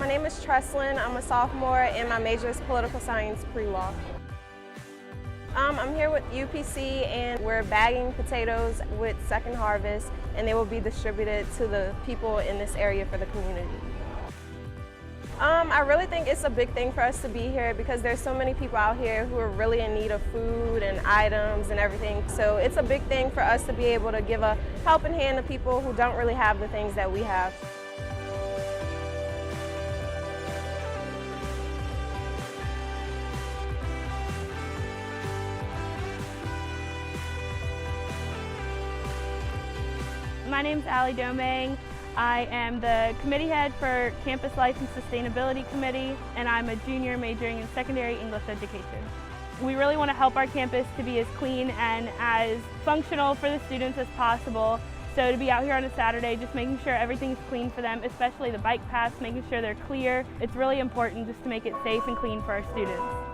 My name is Treslyn. I'm a sophomore and my major is political science pre-law. I'm here with UPC and we're bagging potatoes with Second Harvest, and they will be distributed to the people in this area for the community. I really think it's a big thing for us to be here because there's so many people out here who are really in need of food and items and everything. So it's a big thing for us to be able to give a helping hand to people who don't really have the things that we have. My name's Domangue. I am the committee head for Campus Life and Sustainability Committee, and I'm a junior majoring in secondary English education. We really want to help our campus to be as clean and as functional for the students as possible. So to be out here on a Saturday, just making sure everything's clean for them, especially the bike paths, making sure they're clear. It's really important just to make it safe and clean for our students.